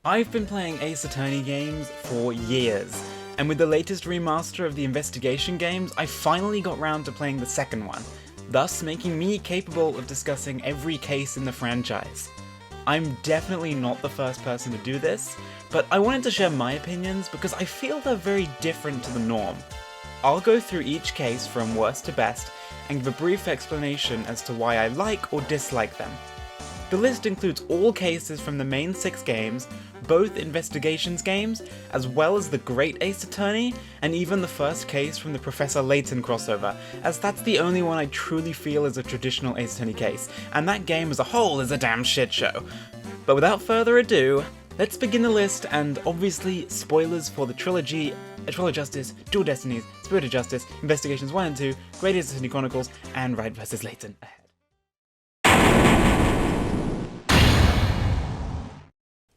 I've been playing Ace Attorney games for years, and with the latest remaster of the investigation games, I finally got round to playing the second one, thus making me capable of discussing every case in the franchise. I'm definitely not the first person to do this, but I wanted to share my opinions because I feel they're very different to the norm. I'll go through each case from worst to best and give a brief explanation as to why I like or dislike them. The list includes all cases from the main 6 games, both investigations games, as well as the Great Ace Attorney, and even the first case from the Professor Layton crossover, as that's the only one I truly feel is a traditional Ace Attorney case, and that game as a whole is a damn shit show. But without further ado, let's begin the list, and obviously spoilers for the trilogy, Trial of Justice, Dual Destinies, Spirit of Justice, Investigations 1 and 2, Great Ace Attorney Chronicles, and Wright vs. Layton.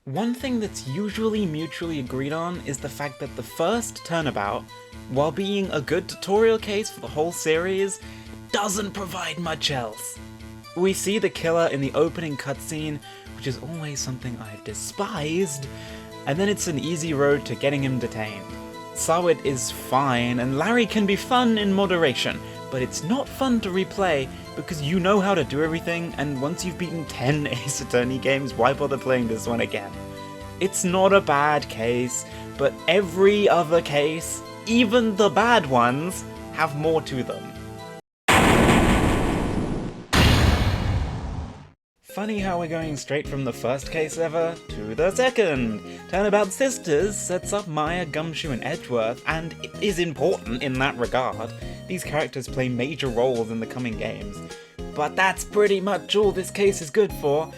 One thing that's usually mutually agreed on is the fact that the first Turnabout, while being a good tutorial case for the whole series, doesn't provide much else. We see the killer in the opening cutscene, which is always something I've despised, and then it's an easy road to getting him detained. Sawit is fine, and Larry can be fun in moderation, but it's not fun to replay because you know how to do everything, and once you've beaten 10 Ace Attorney games, why bother playing this one again? It's not a bad case, but every other case, even the bad ones, have more to them. Funny how we're going straight from the first case ever to the second. Turnabout Sisters sets up Maya, Gumshoe, and Edgeworth, and it is important in that regard. These characters play major roles in the coming games. But that's pretty much all this case is good for.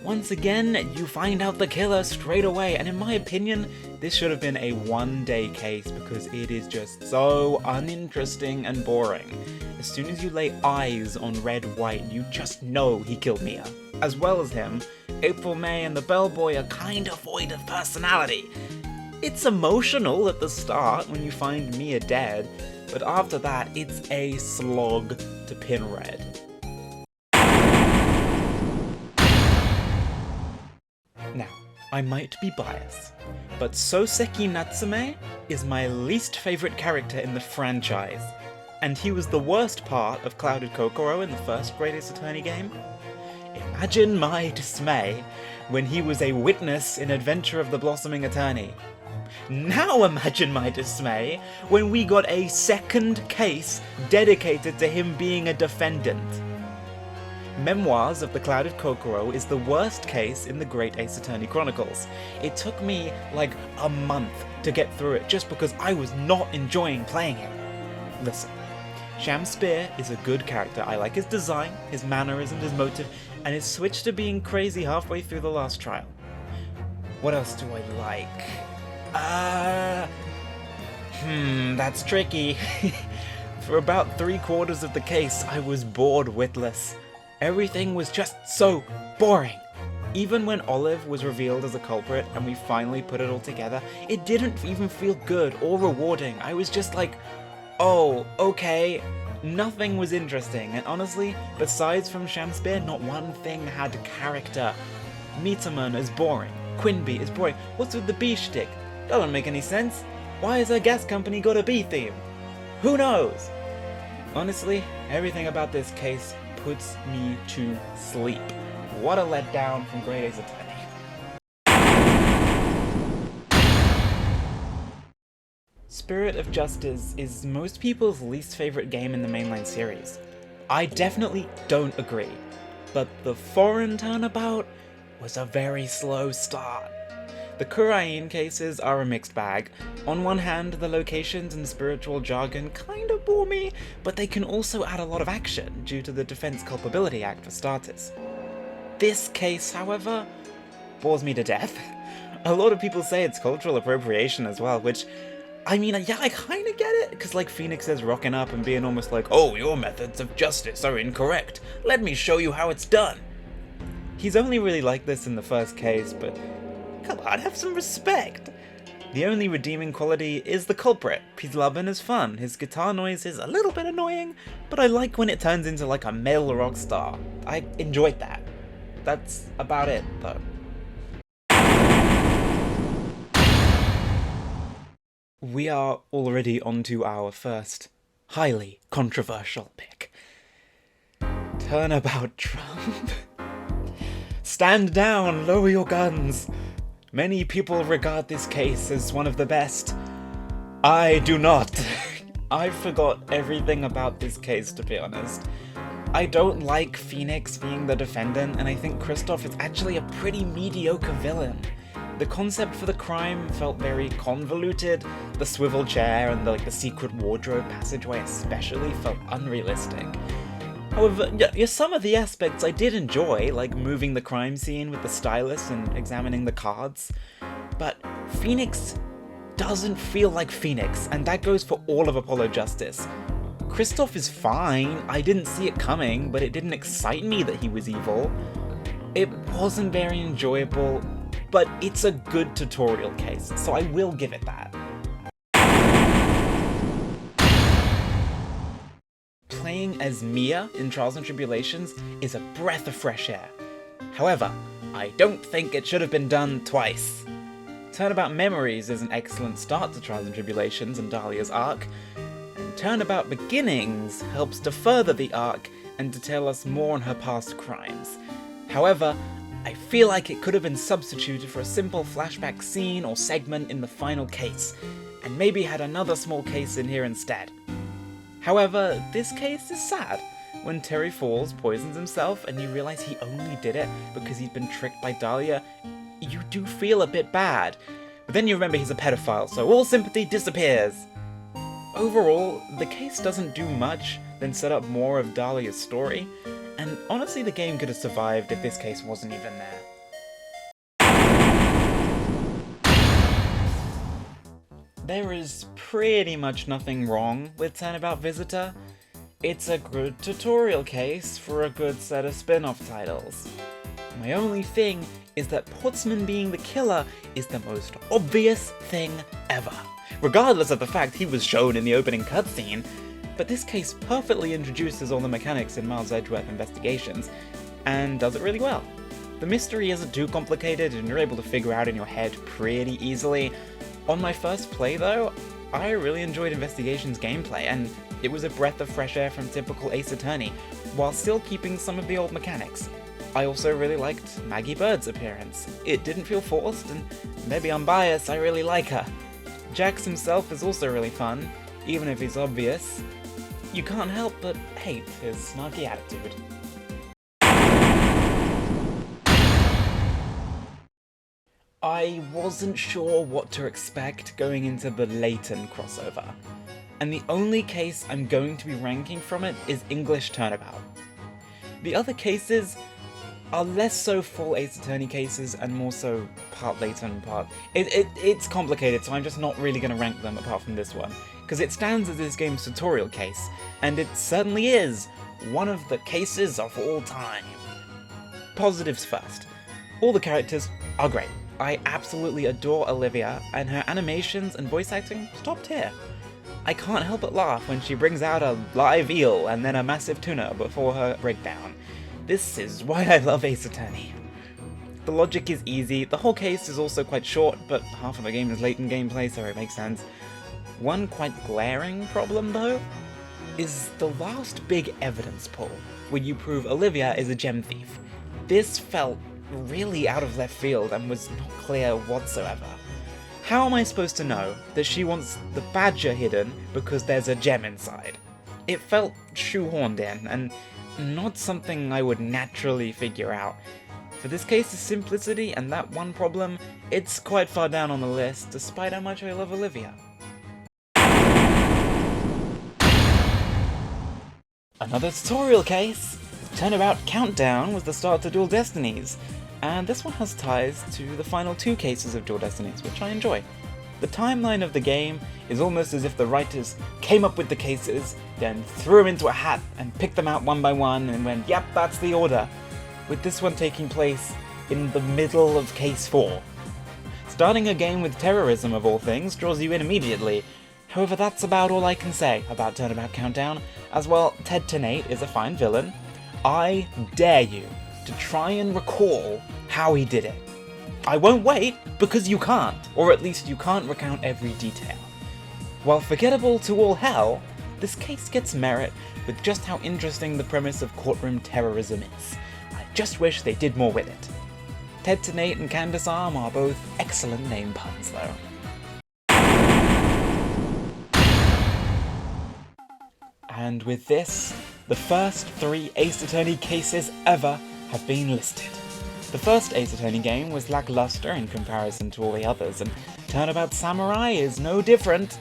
Once again, you find out the killer straight away, and in my opinion, this should have been a one-day case because it is just so uninteresting and boring. As soon as you lay eyes on Red White, you just know he killed Mia. As well as him, April May and the Bellboy are kinda void of personality. It's emotional at the start when you find Mia dead, but after that, it's a slog to pin Red. Now, I might be biased, but Soseki Natsume is my least favourite character in the franchise, and he was the worst part of Clouded Kokoro in the first Great Ace Attorney game. Imagine my dismay when he was a witness in Adventure of the Blossoming Attorney. Now imagine my dismay when we got a second case dedicated to him being a defendant. Memoirs of the Clouded Kokoro is the worst case in the Great Ace Attorney Chronicles. It took me like a month to get through it just because I was not enjoying playing him. Listen, Sham Spear is a good character. I like his design, his mannerisms, his motive, and his switch to being crazy halfway through the last trial. What else do I like? That's tricky. For about 3/4 of the case, I was bored witless. Everything was just so boring. Even when Olive was revealed as a culprit and we finally put it all together, it didn't even feel good or rewarding. I was just like, oh, okay. Nothing was interesting, and honestly, besides from Shamspeare, not one thing had character. Mitaman is boring. Quinby is boring. What's with the bee shtick? Doesn't make any sense. Why has her gas company got a bee theme? Who knows? Honestly, everything about this case puts me to sleep. What a letdown from Great Ace Attorney. Spirit of Justice is most people's least favourite game in the mainline series. I definitely don't agree, but the foreign turnabout was a very slow start. The Kurain cases are a mixed bag. On one hand, the locations and spiritual jargon kinda bore me, but they can also add a lot of action due to the Defense Culpability Act for starters. This case, however, bores me to death. A lot of people say it's cultural appropriation as well, which, I mean, yeah, I kinda get it, because like Phoenix is rocking up and being almost like, oh, your methods of justice are incorrect. Let me show you how it's done. He's only really like this in the first case, but come on, have some respect. The only redeeming quality is the culprit. He's loving is fun. His guitar noise is a little bit annoying, but I like when it turns into like a male rock star. I enjoyed that. That's about it, though. We are already onto our first highly controversial pick. Turnabout Trump. Stand down, lower your guns. Many people regard this case as one of the best. I do not. I forgot everything about this case, to be honest. I don't like Phoenix being the defendant, and I think Kristoff is actually a pretty mediocre villain. The concept for the crime felt very convoluted. The swivel chair and the secret wardrobe passageway especially felt unrealistic. However, some of the aspects I did enjoy, like moving the crime scene with the stylus and examining the cards. But Phoenix doesn't feel like Phoenix, and that goes for all of Apollo Justice. Kristoff is fine, I didn't see it coming, but it didn't excite me that he was evil. It wasn't very enjoyable, but it's a good tutorial case, so I will give it that. Playing as Mia in Trials and Tribulations is a breath of fresh air. However, I don't think it should have been done twice. Turnabout Memories is an excellent start to Trials and Tribulations and Dahlia's arc, and Turnabout Beginnings helps to further the arc and to tell us more on her past crimes. However, I feel like it could have been substituted for a simple flashback scene or segment in the final case, and maybe had another small case in here instead. However, this case is sad. When Terry Falls poisons himself and you realize he only did it because he'd been tricked by Dahlia, you do feel a bit bad. But then you remember he's a pedophile, so all sympathy disappears. Overall, the case doesn't do much than set up more of Dahlia's story, and honestly the game could have survived if this case wasn't even there. There is pretty much nothing wrong with Turnabout Visitor. It's a good tutorial case for a good set of spin-off titles. My only thing is that Portsman being the killer is the most obvious thing ever, regardless of the fact he was shown in the opening cutscene. But this case perfectly introduces all the mechanics in Miles Edgeworth Investigations, and does it really well. The mystery isn't too complicated, and you're able to figure out in your head pretty easily. On my first play though, I really enjoyed Investigations gameplay, and it was a breath of fresh air from typical Ace Attorney, while still keeping some of the old mechanics. I also really liked Maggie Bird's appearance. It didn't feel forced, and maybe I'm biased, I really like her. Jax himself is also really fun, even if he's obvious. You can't help but hate his snarky attitude. I wasn't sure what to expect going into the Layton crossover, and the only case I'm going to be ranking from it is English Turnabout. The other cases are less so full Ace Attorney cases and more so part Layton, part... It's complicated, so I'm just not really going to rank them apart from this one, because it stands as this game's tutorial case, and it certainly is one of the cases of all time. Positives first. All the characters are great. I absolutely adore Olivia, and her animations and voice acting top tier. I can't help but laugh when she brings out a live eel and then a massive tuna before her breakdown. This is why I love Ace Attorney. The logic is easy, the whole case is also quite short, but half of the game is Layton gameplay, so it makes sense. One quite glaring problem, though, is the last big evidence pull, where you prove Olivia is a gem thief. This felt really out of left field and was not clear whatsoever. How am I supposed to know that she wants the badger hidden because there's a gem inside? It felt shoehorned in, and not something I would naturally figure out. For this case's simplicity and that one problem, it's quite far down on the list, despite how much I love Olivia. Another tutorial case! Turnabout Countdown was the start to Dual Destinies, and this one has ties to the final two cases of Dual Destinies, which I enjoy. The timeline of the game is almost as if the writers came up with the cases, then threw them into a hat and picked them out one by one and went, yep, that's the order, with this one taking place in the middle of Case 4. Starting a game with terrorism of all things draws you in immediately. However, that's about all I can say about Turnabout Countdown, as well, Ted Tenate is a fine villain. I dare you to try and recall how he did it. I won't wait, because you can't, or at least you can't recount every detail. While forgettable to all hell, this case gets merit with just how interesting the premise of courtroom terrorism is. I just wish they did more with it. Ted Tenate and Candace Arm are both excellent name puns though. And with this, the first 3 Ace Attorney cases ever have been listed. The first Ace Attorney game was lackluster in comparison to all the others, and Turnabout Samurai is no different.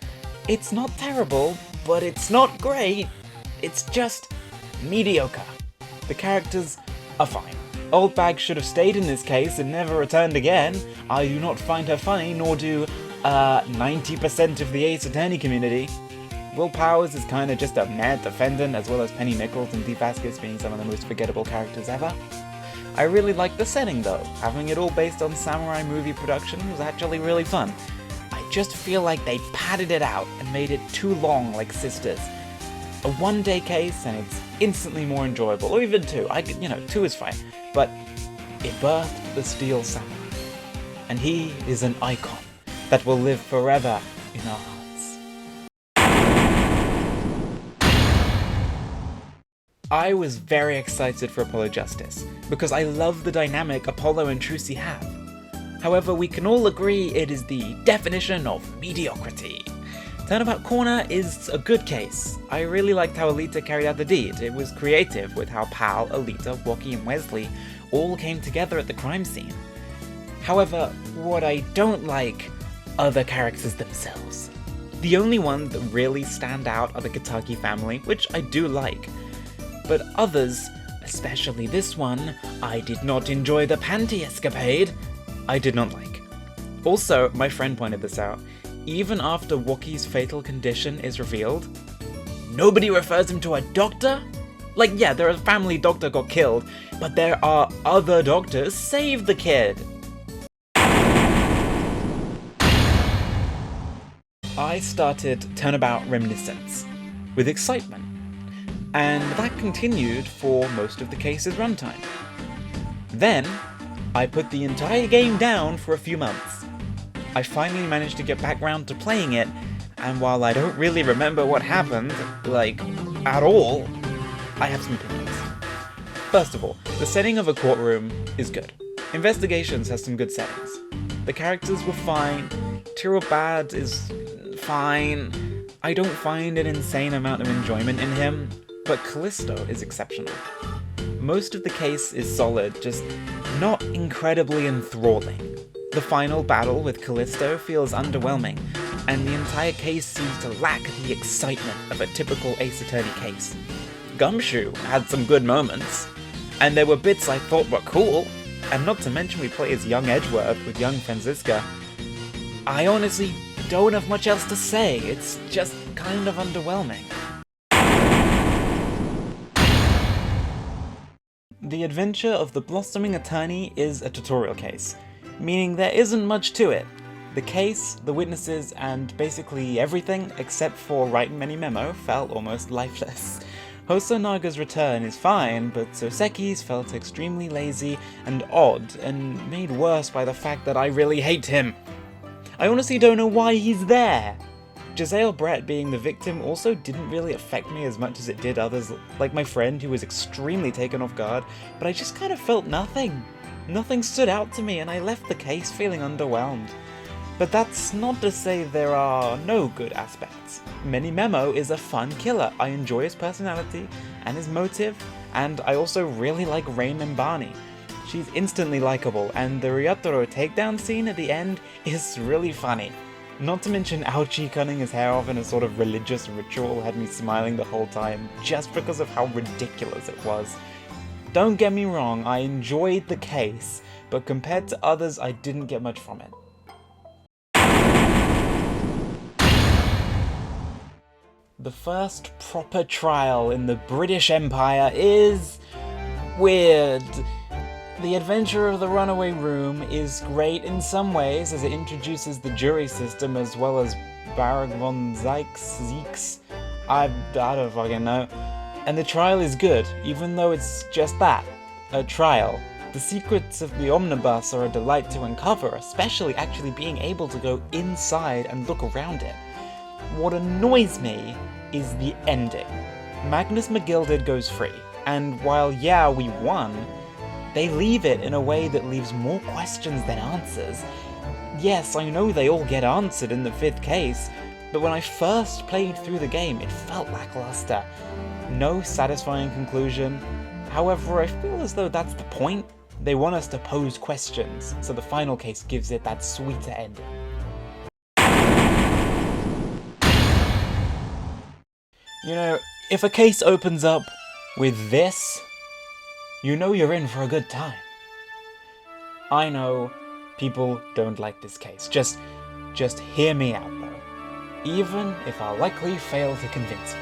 It's not terrible, but it's not great. It's just mediocre. The characters are fine. Old Bag should have stayed in this case and never returned again. I do not find her funny, nor do 90% of the Ace Attorney community. Will Powers is kinda just a mad defendant, as well as Penny Nichols and Dee Vasquez being some of the most forgettable characters ever. I really like the setting though. Having it all based on samurai movie production was actually really fun. I just feel like they padded it out and made it too long like Sisters. A one-day case and it's instantly more enjoyable, or even 2. 2 is fine. But it birthed the Steel Samurai. And he is an icon that will live forever in our hearts. I was very excited for Apollo Justice, because I love the dynamic Apollo and Trucy have. However, we can all agree it is the definition of mediocrity. Turnabout Corner is a good case. I really liked how Alita carried out the deed. It was creative with how Pal, Alita, Wocky and Wesley all came together at the crime scene. However, what I don't like are the characters themselves. The only ones that really stand out are the Kataki family, which I do like. But others, especially this one, I did not enjoy the panty escapade. I did not like. Also, my friend pointed this out, even after Wocky's fatal condition is revealed, nobody refers him to a doctor? Like, yeah, their family doctor got killed, but there are other doctors save the kid. I started Turnabout Reminiscence with excitement, and that continued for most of the case's runtime. Then, I put the entire game down for a few months. I finally managed to get back round to playing it, and while I don't really remember what happened, at all, I have some opinions. First of all, the setting of a courtroom is good. Investigations has some good settings. The characters were fine, Tirobad is fine. I don't find an insane amount of enjoyment in him, but Callisto is exceptional. Most of the case is solid, just not incredibly enthralling. The final battle with Callisto feels underwhelming, and the entire case seems to lack the excitement of a typical Ace Attorney case. Gumshoe had some good moments, and there were bits I thought were cool, and not to mention we play as young Edgeworth with young Franziska. I honestly don't have much else to say, it's just kind of underwhelming. The adventure of the Blossoming Attorney is a tutorial case, meaning there isn't much to it. The case, the witnesses, and basically everything except for Write Many Memo felt almost lifeless. Hosanaga's return is fine, but Soseki's felt extremely lazy and odd, and made worse by the fact that I really hate him. I honestly don't know why he's there. Giselle Brett being the victim also didn't really affect me as much as it did others, like my friend who was extremely taken off guard, but I just kind of felt nothing. Nothing stood out to me and I left the case feeling underwhelmed. But that's not to say there are no good aspects. Many Memo is a fun killer. I enjoy his personality and his motive, and I also really like Rain Mbani. She's instantly likable, and the Ryotaro takedown scene at the end is really funny. Not to mention Aochi cutting his hair off in a sort of religious ritual had me smiling the whole time, just because of how ridiculous it was. Don't get me wrong, I enjoyed the case, but compared to others I didn't get much from it. The first proper trial in the British Empire is weird. The Adventure of the Runaway Room is great in some ways, as it introduces the jury system as well as Baron von Zeeks. I don't fucking know. And the trial is good, even though it's just that, a trial. The secrets of the omnibus are a delight to uncover, especially actually being able to go inside and look around it. What annoys me is the ending. Magnus McGilded goes free, and while yeah, we won, they leave it in a way that leaves more questions than answers. Yes, I know they all get answered in the 5th case, but when I first played through the game, it felt lackluster. No satisfying conclusion. However, I feel as though that's the point. They want us to pose questions, so the final case gives it that sweeter ending. You know, if a case opens up with this, you know you're in for a good time. I know people don't like this case. Just hear me out though. Even if I'll likely fail to convince you.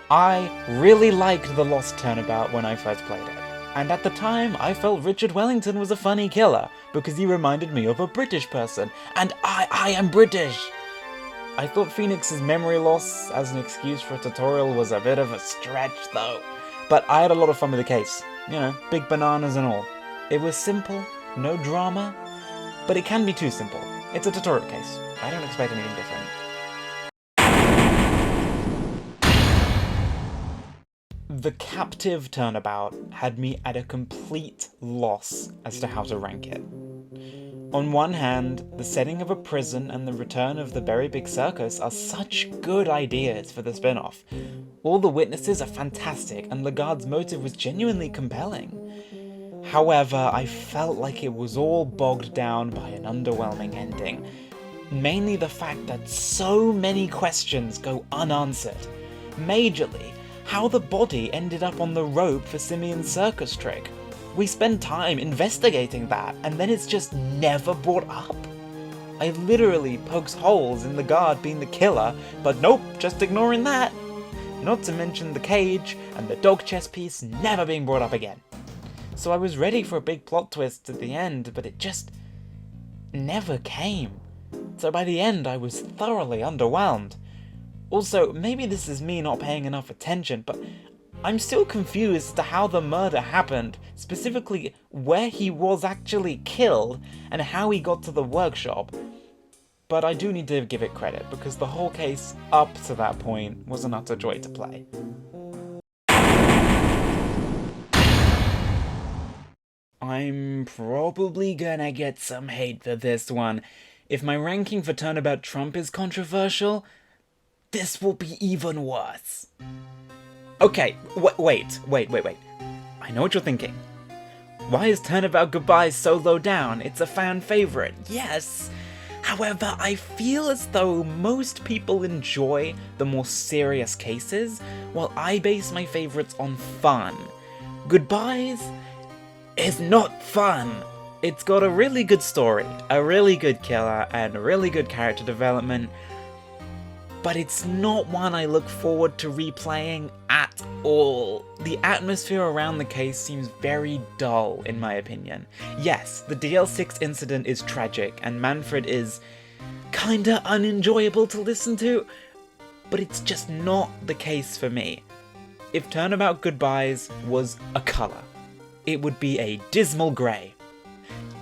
I really liked The Lost Turnabout when I first played it. And at the time, I felt Richard Wellington was a funny killer, because he reminded me of a British person, and I am British! I thought Phoenix's memory loss as an excuse for a tutorial was a bit of a stretch though, but I had a lot of fun with the case. You know, big bananas and all. It was simple, no drama, but it can be too simple. It's a tutorial case. I don't expect anything different. The captive turnabout had me at a complete loss as to how to rank it. On one hand, the setting of a prison and the return of the very big circus are such good ideas for the spin-off. All the witnesses are fantastic, and Lagarde's motive was genuinely compelling. However, I felt like it was all bogged down by an underwhelming ending. Mainly the fact that so many questions go unanswered. Majorly, how the body ended up on the rope for Simeon's circus trick. We spend time investigating that, and then it's just never brought up. I literally pokes holes in the guard being the killer, but nope, just ignoring that. Not to mention the cage and the dog chess piece never being brought up again. So I was ready for a big plot twist at the end, but it just never came. So by the end I was thoroughly underwhelmed. Also, maybe this is me not paying enough attention, but I'm still confused as to how the murder happened, specifically where he was actually killed and how he got to the workshop. But I do need to give it credit, because the whole case up to that point was an utter joy to play. I'm probably gonna get some hate for this one. If my ranking for Turnabout Trump is controversial, this will be even worse. Okay, wait. I know what you're thinking. Why is Turnabout Goodbye so low down? It's a fan favorite, yes. However, I feel as though most people enjoy the more serious cases, while I base my favorites on fun. Goodbyes is not fun. It's got a really good story, a really good killer, and really good character development, but it's not one I look forward to replaying at all. The atmosphere around the case seems very dull, in my opinion. Yes, the DL6 incident is tragic, and Manfred is kinda unenjoyable to listen to, but it's just not the case for me. If Turnabout Goodbyes was a colour, it would be a dismal grey.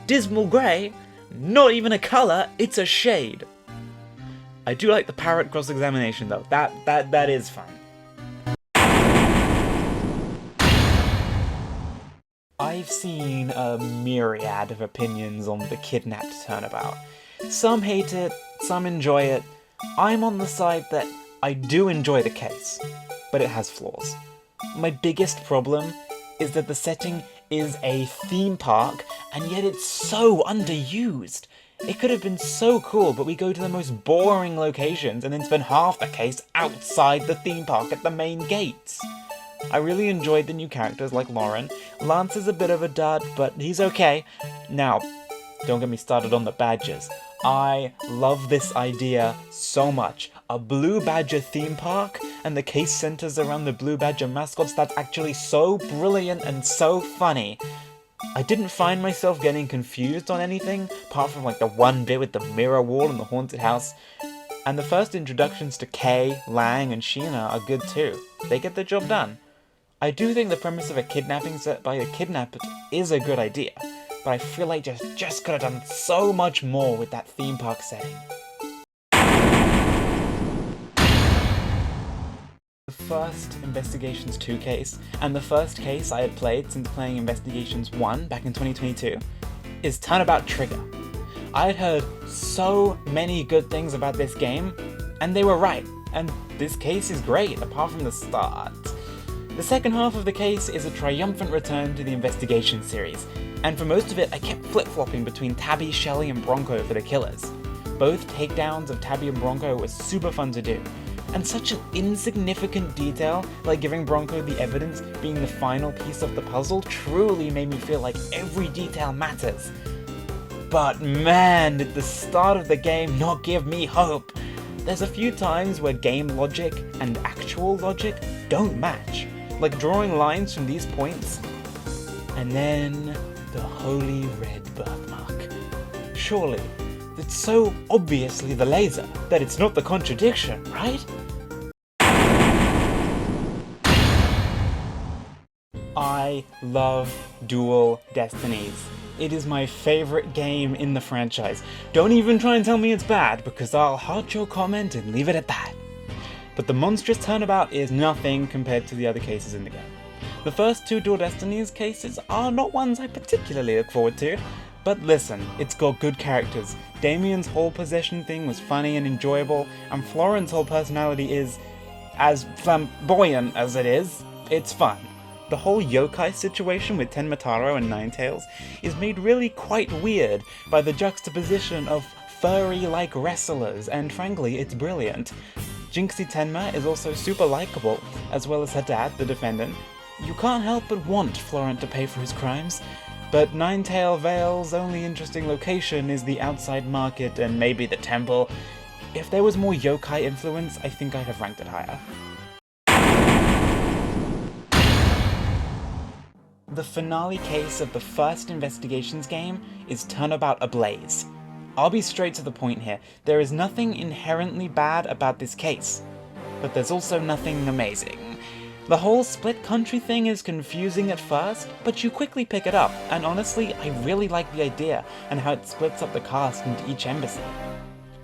Dismal grey? Not even a colour, it's a shade. I do like the parrot cross-examination though, that is fun. I've seen a myriad of opinions on the kidnapped turnabout. Some hate it, some enjoy it. I'm on the side that I do enjoy the case, but it has flaws. My biggest problem is that the setting is a theme park, and yet it's so underused. It could have been so cool, but we go to the most boring locations and then spend half the case outside the theme park at the main gates. I really enjoyed the new characters like Lauren. Lance is a bit of a dud, but he's okay. Now, don't get me started on the badges. I love this idea so much. A Blue Badger theme park, and the case centers around the Blue Badger mascots. That's actually so brilliant and so funny. I didn't find myself getting confused on anything, apart from like the one bit with the mirror wall and the haunted house. And the first introductions to Kay, Lang, and Sheena are good too. They get the job done. I do think the premise of a kidnapping set by a kidnapper is a good idea, but I feel like just could have done so much more with that theme park setting. The first Investigations 2 case, and the first case I had played since playing Investigations 1 back in 2022, is Turnabout Trigger. I had heard so many good things about this game, and they were right, and this case is great, apart from the start. The second half of the case is a triumphant return to the Investigation series, and for most of it I kept flip-flopping between Tabby, Shelly, and Bronco for the killers. Both takedowns of Tabby and Bronco were super fun to do, and such an insignificant detail, like giving Bronco the evidence being the final piece of the puzzle, truly made me feel like every detail matters. But man, did the start of the game not give me hope! There's a few times where game logic and actual logic don't match, like drawing lines from these points, and then the holy red birthmark. Surely, it's so obviously the laser that it's not the contradiction, right? I love Dual Destinies. It is my favorite game in the franchise. Don't even try and tell me it's bad, because I'll heart your comment and leave it at that. But the monstrous turnabout is nothing compared to the other cases in the game. The first two Dual Destinies cases are not ones I particularly look forward to, but listen, it's got good characters. Damien's whole possession thing was funny and enjoyable, and Floren's whole personality is, as flamboyant as it is, it's fun. The whole yokai situation with Tenmataro and Ninetales is made really quite weird by the juxtaposition of furry-like wrestlers, and frankly, it's brilliant. Jinxie Tenma is also super likable, as well as her dad, the defendant. You can't help but want Florent to pay for his crimes, but Ninetail Vale's only interesting location is the outside market and maybe the temple. If there was more yokai influence, I think I'd have ranked it higher. The finale case of the first Investigations game is Turnabout Ablaze. I'll be straight to the point here. There is nothing inherently bad about this case, but there's also nothing amazing. The whole split country thing is confusing at first, but you quickly pick it up, and honestly, I really like the idea and how it splits up the cast into each embassy.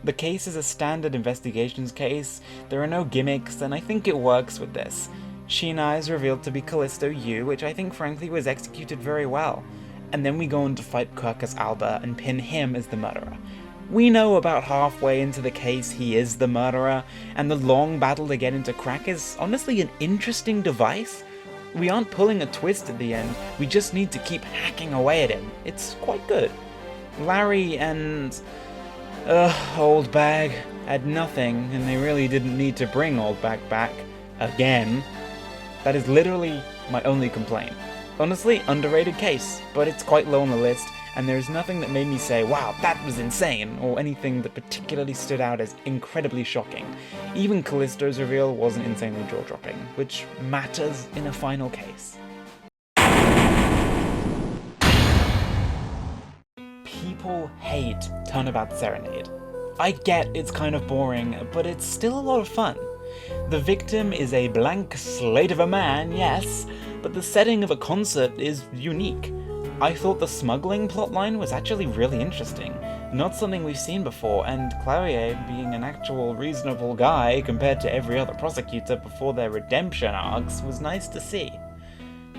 The case is a standard Investigations case, there are no gimmicks, and I think it works with this. Sheena is revealed to be Callisto Yu, which I think frankly was executed very well. And then we go on to fight Quercus Alba and pin him as the murderer. We know about halfway into the case he is the murderer, and the long battle to get into Crack is honestly an interesting device. We aren't pulling a twist at the end, we just need to keep hacking away at him. It's quite good. Larry and Old Bag had nothing, and they really didn't need to bring Old Bag back again. That is literally my only complaint. Honestly, underrated case, but it's quite low on the list, and there is nothing that made me say, wow, that was insane, or anything that particularly stood out as incredibly shocking. Even Callisto's reveal wasn't insanely jaw-dropping, which matters in a final case. People hate Turnabout Serenade. I get it's kind of boring, but it's still a lot of fun. The victim is a blank slate of a man, yes, but the setting of a concert is unique. I thought the smuggling plotline was actually really interesting, not something we've seen before, and Clarier, being an actual reasonable guy compared to every other prosecutor before their redemption arcs, was nice to see.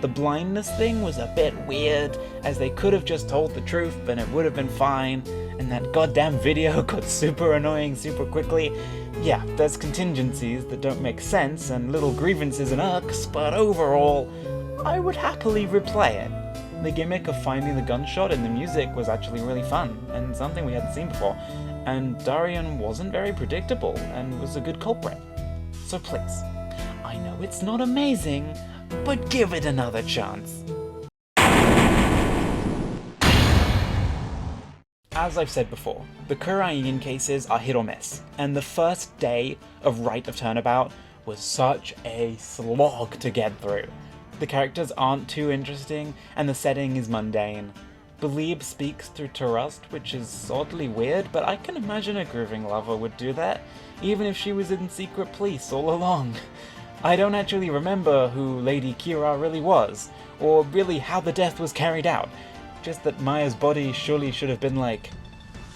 The blindness thing was a bit weird, as they could have just told the truth and it would have been fine, and that goddamn video got super annoying super quickly. Yeah, there's contingencies that don't make sense and little grievances and irks, but overall, I would happily replay it. The gimmick of finding the gunshot in the music was actually really fun, and something we hadn't seen before, and Darian wasn't very predictable and was a good culprit. So please, I know it's not amazing, but give it another chance. As I've said before, the Kuraiin cases are hit or miss, and the first day of Rite of Turnabout was such a slog to get through. The characters aren't too interesting, and the setting is mundane. Belieb speaks through Tarust, which is oddly weird, but I can imagine a grooving lover would do that, even if she was in secret police all along. I don't actually remember who Lady Kira really was, or really how the death was carried out, just that Maya's body surely should have been like,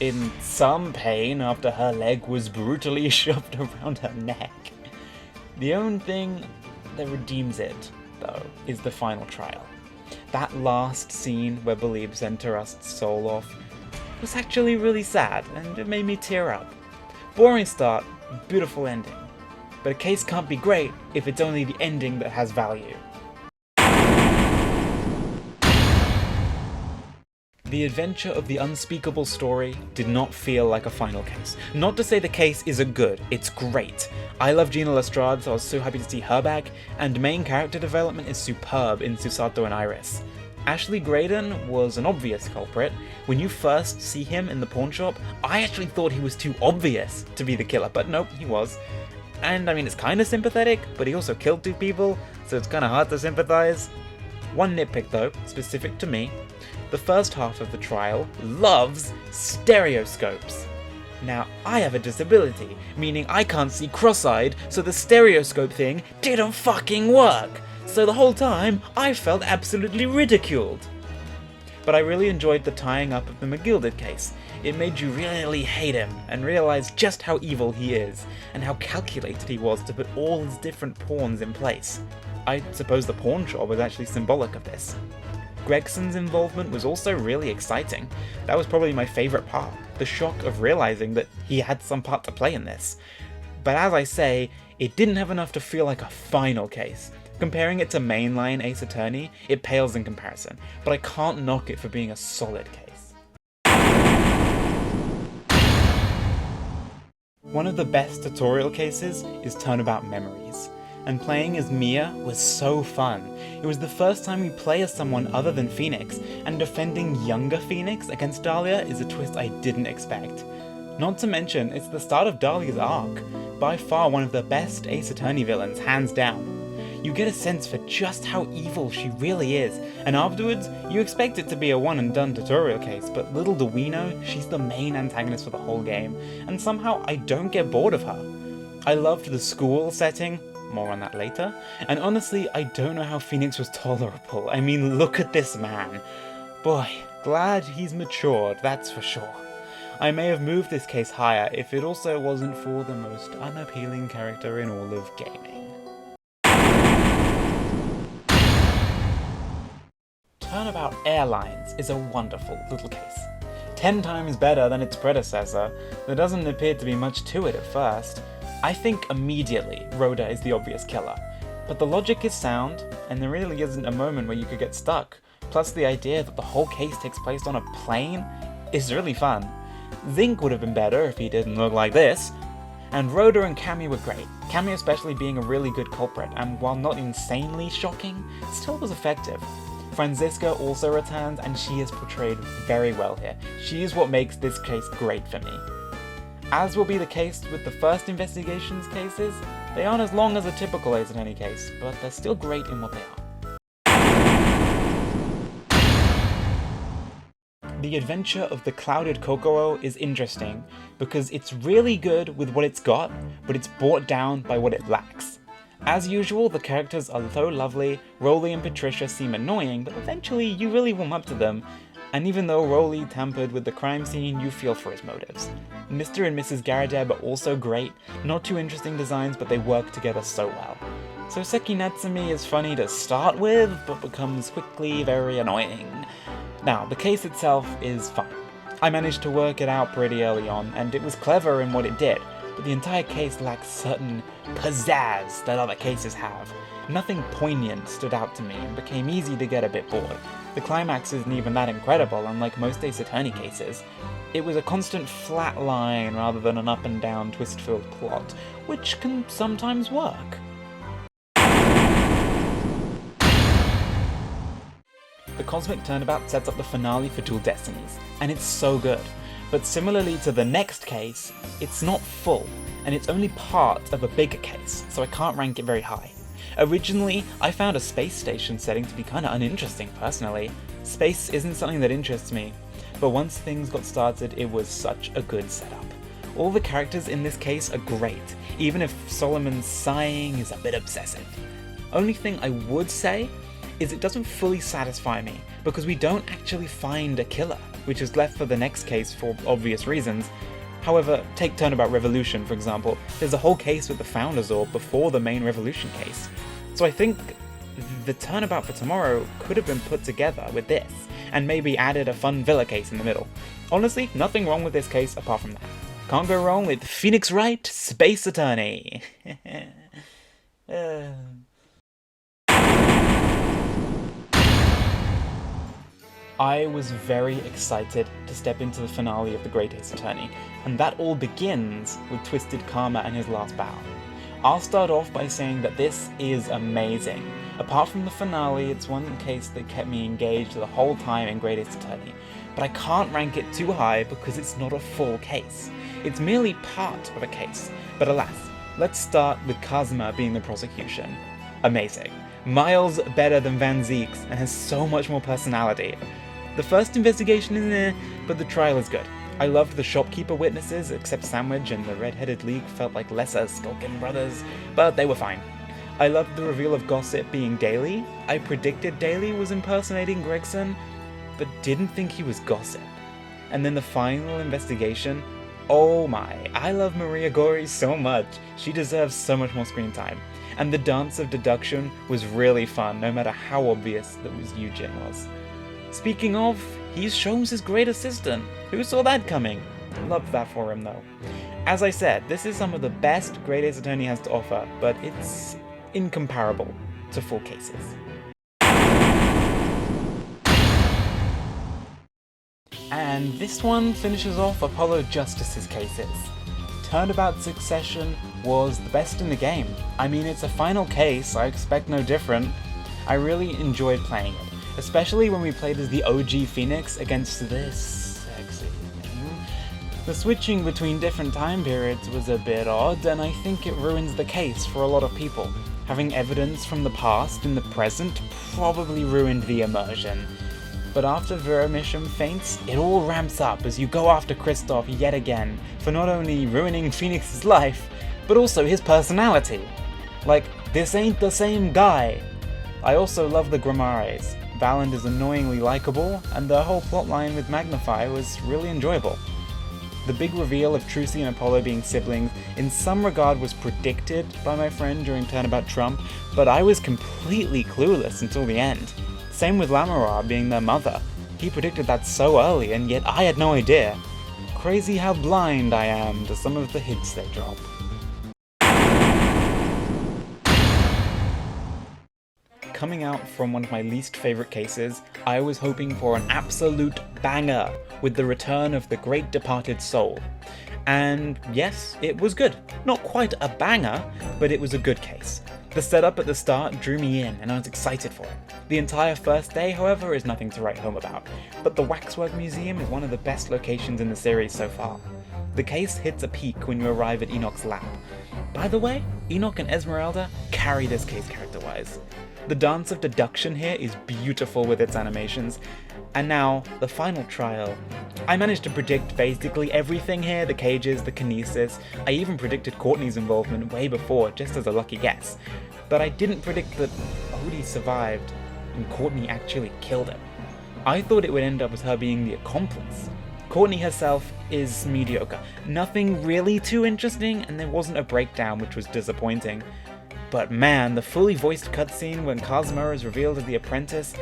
in some pain after her leg was brutally shoved around her neck. The only thing that redeems it, though, is the final trial. That last scene where Belieb's Enterust's soul off was actually really sad, and it made me tear up. Boring start, beautiful ending. But a case can't be great if it's only the ending that has value. The adventure of the unspeakable story did not feel like a final case. Not to say the case isn't good, it's great. I love Gina Lestrade, so I was so happy to see her back, and main character development is superb in Susato and Iris. Ashley Graydon was an obvious culprit. When you first see him in the pawn shop, I actually thought he was too obvious to be the killer, but nope, he was. And I mean, it's kinda sympathetic, but he also killed 2 people, so it's kinda hard to sympathize. One nitpick though, specific to me. The first half of the trial loves stereoscopes. Now, I have a disability, meaning I can't see cross-eyed, so the stereoscope thing didn't fucking work. So the whole time, I felt absolutely ridiculed. But I really enjoyed the tying up of the McGilded case. It made you really hate him, and realize just how evil he is, and how calculated he was to put all his different pawns in place. I suppose the pawn shop was actually symbolic of this. Gregson's involvement was also really exciting. That was probably my favourite part, the shock of realising that he had some part to play in this. But as I say, it didn't have enough to feel like a final case. Comparing it to mainline Ace Attorney, it pales in comparison, but I can't knock it for being a solid case. One of the best tutorial cases is Turnabout Memories. And playing as Mia was so fun. It was the first time we play as someone other than Phoenix, and defending younger Phoenix against Dahlia is a twist I didn't expect. Not to mention, it's the start of Dahlia's arc, by far one of the best Ace Attorney villains, hands down. You get a sense for just how evil she really is, and afterwards, you expect it to be a one and done tutorial case, but little do we know, she's the main antagonist for the whole game, and somehow I don't get bored of her. I loved the school setting, more on that later, and honestly, I don't know how Phoenix was tolerable. I mean, look at this man. Boy, glad he's matured, that's for sure. I may have moved this case higher if it also wasn't for the most unappealing character in all of gaming. Turnabout Airlines is a wonderful little case. 10 times better than its predecessor. There doesn't appear to be much to it at first. I think immediately Rhoda is the obvious killer, but the logic is sound, and there really isn't a moment where you could get stuck. Plus the idea that the whole case takes place on a plane is really fun. Zinc would have been better if he didn't look like this. And Rhoda and Cammy were great, Cammy especially being a really good culprit, and while not insanely shocking, still was effective. Franziska also returns, and she is portrayed very well here. She is what makes this case great for me. As will be the case with the first investigations cases, they aren't as long as a typical Ace Attorney case, but they're still great in what they are. The adventure of the Clouded Kokoro is interesting, because it's really good with what it's got, but it's brought down by what it lacks. As usual, the characters are so lovely, Rolly and Patricia seem annoying, but eventually you really warm up to them, and even though Rolly tampered with the crime scene, you feel for his motives. Mr. and Mrs. Garadeb are also great, not too interesting designs, but they work together so well. So Seki Natsumi is funny to start with, but becomes quickly very annoying. Now, the case itself is fine. I managed to work it out pretty early on, and it was clever in what it did, but the entire case lacks certain pizzazz that other cases have. Nothing poignant stood out to me, and became easy to get a bit bored. The climax isn't even that incredible, unlike most Ace Attorney cases. It was a constant flat line rather than an up and down twist-filled plot, which can sometimes work. The Cosmic Turnabout sets up the finale for Dual Destinies, and it's so good. But similarly to the next case, it's not full, and it's only part of a bigger case, so I can't rank it very high. Originally, I found a space station setting to be kinda uninteresting personally. Space isn't something that interests me, but once things got started, it was such a good setup. All the characters in this case are great, even if Solomon's sighing is a bit obsessive. Only thing I would say is it doesn't fully satisfy me, because we don't actually find a killer, which is left for the next case for obvious reasons, However, take Turnabout Revolution, for example. There's a whole case with the Founder's Orb before the main Revolution case. So I think the Turnabout for Tomorrow could have been put together with this, and maybe added a fun Villa case in the middle. Honestly, nothing wrong with this case apart from that. Can't go wrong with Phoenix Wright, Space Attorney. I was very excited to step into the finale of the Great Ace Attorney, and that all begins with Twisted Karma and his last battle. I'll start off by saying that this is amazing. Apart from the finale, it's one case that kept me engaged the whole time in Great Ace Attorney, but I can't rank it too high because it's not a full case. It's merely part of a case, but alas, let's start with Kazuma being the prosecution. Amazing. Miles better than Van Zeek's and has so much more personality. The first investigation is eh, but the trial is good. I loved the shopkeeper witnesses, except Sandwich and the Red-Headed League felt like lesser Skulkin brothers, but they were fine. I loved the reveal of Gossip being Daly. I predicted Daly was impersonating Gregson, but didn't think he was Gossip. And then the final investigation, oh my, I love Maria Gori so much. She deserves so much more screen time. And the dance of deduction was really fun, no matter how obvious that was Eugen was. Speaking of, he shows his great assistant. Who saw that coming? Love that for him though. As I said, this is some of the best Great Ace Attorney has to offer, but it's incomparable to full cases. And this one finishes off Apollo Justice's cases. Turnabout Succession was the best in the game. I mean, it's a final case, I expect no different. I really enjoyed playing it, especially when we played as the OG Phoenix against this sexy thing. The switching between different time periods was a bit odd, and I think it ruins the case for a lot of people. Having evidence from the past in the present probably ruined the immersion. But after Veromisham faints, it all ramps up as you go after Kristoff yet again for not only ruining Phoenix's life, but also his personality. Like, this ain't the same guy. I also love the Gramares. Valand is annoyingly likable, and the whole plotline with Magnify was really enjoyable. The big reveal of Trucy and Apollo being siblings in some regard was predicted by my friend during Turnabout Trump, but I was completely clueless until the end. Same with Lamora being their mother. He predicted that so early, and yet I had no idea. Crazy how blind I am to some of the hints they drop. Coming out from one of my least favourite cases, I was hoping for an absolute banger with the return of the great departed soul. And yes, it was good. Not quite a banger, but it was a good case. The setup at the start drew me in, and I was excited for it. The entire first day, however, is nothing to write home about, but the Waxwork Museum is one of the best locations in the series so far. The case hits a peak when you arrive at Enoch's lab. By the way, Enoch and Esmeralda carry this case character-wise. The dance of deduction here is beautiful with its animations. And now, the final trial. I managed to predict basically everything here, the cages, the kinesis. I even predicted Courtney's involvement way before, just as a lucky guess. But I didn't predict that Odie survived and Courtney actually killed him. I thought it would end up with her being the accomplice. Courtney herself is mediocre. Nothing really too interesting, and there wasn't a breakdown, which was disappointing. But man, the fully voiced cutscene when Kazuma is revealed as the apprentice,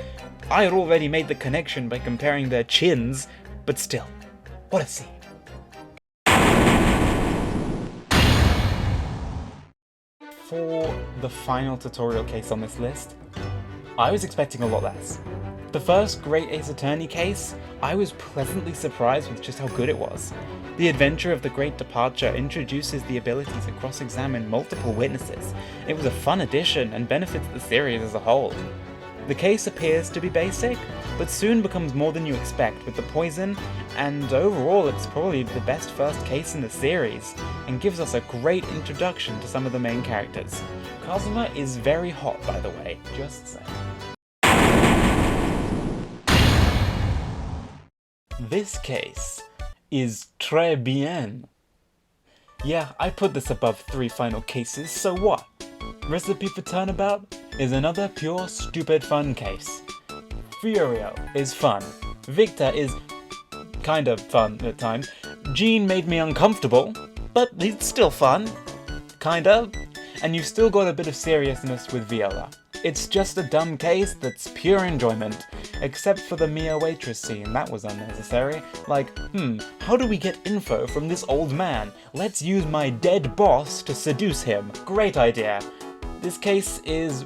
I had already made the connection by comparing their chins, but still, what a scene. For the final tutorial case on this list, I was expecting a lot less. The first Great Ace Attorney case, I was pleasantly surprised with just how good it was. The adventure of the Great Departure introduces the ability to cross-examine multiple witnesses. It was a fun addition and benefits the series as a whole. The case appears to be basic, but soon becomes more than you expect with the poison, and overall it's probably the best first case in the series, and gives us a great introduction to some of the main characters. Kazuma is very hot, by the way, just saying. This case is très bien. Yeah, I put this above 3 final cases, so what? Recipe for Turnabout is another pure stupid fun case. Furio is fun. Victor is kind of fun at times. Gene made me uncomfortable, but it's still fun. Kinda. And you've still got a bit of seriousness with Viola. It's just a dumb case that's pure enjoyment. Except for the Mia waitress scene, that was unnecessary. Like, how do we get info from this old man? Let's use my dead boss to seduce him. Great idea. This case is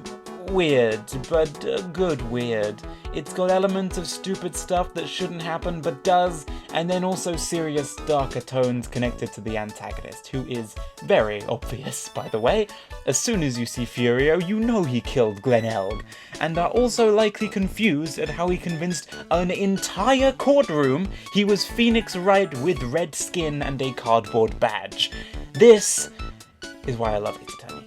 weird, but good weird. It's got elements of stupid stuff that shouldn't happen but does, and then also serious, darker tones connected to the antagonist, who is very obvious, by the way. As soon as you see Furio, you know he killed Glenelg, and are also likely confused at how he convinced an entire courtroom he was Phoenix Wright with red skin and a cardboard badge. This is why I love Ace Attorney.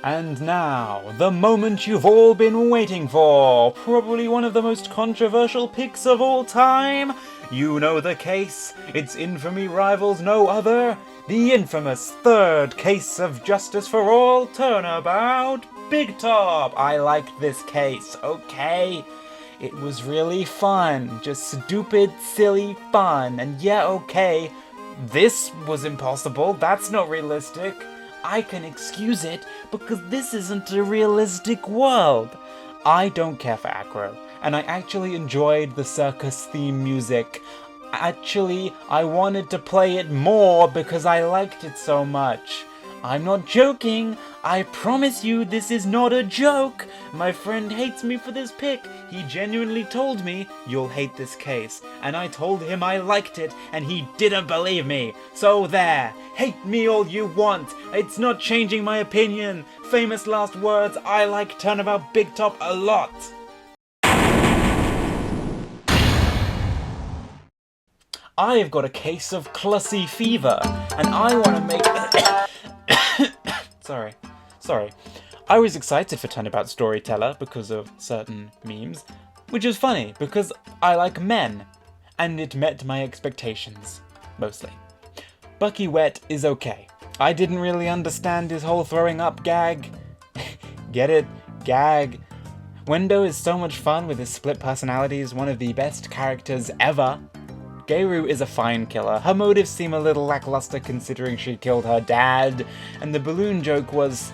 And now, the moment you've all been waiting for, probably one of the most controversial picks of all time. You know the case, its infamy rivals no other, the infamous third case of justice for all, turnabout, Big Top. I liked this case, okay? It was really fun, just stupid, silly fun, and yeah, okay, this was impossible, that's not realistic. I can excuse it because this isn't a realistic world. I don't care for Acro, and I actually enjoyed the circus theme music. Actually, I wanted to play it more because I liked it so much. I'm not joking. I promise you this is not a joke. My friend hates me for this pick. He genuinely told me, you'll hate this case. And I told him I liked it, and he didn't believe me. So there. Hate me all you want. It's not changing my opinion. Famous last words, I like Turnabout Big Top a lot. I've got a case of Clussy fever, and I want to make... Sorry. I was excited for Turnabout Storyteller because of certain memes, which is funny because I like men, and it met my expectations, mostly. Bucky Wet is okay. I didn't really understand his whole throwing up gag. Get it? Gag. Wendo is so much fun with his split personalities, one of the best characters ever. Geiru is a fine killer. Her motives seem a little lackluster considering she killed her dad, and the balloon joke was...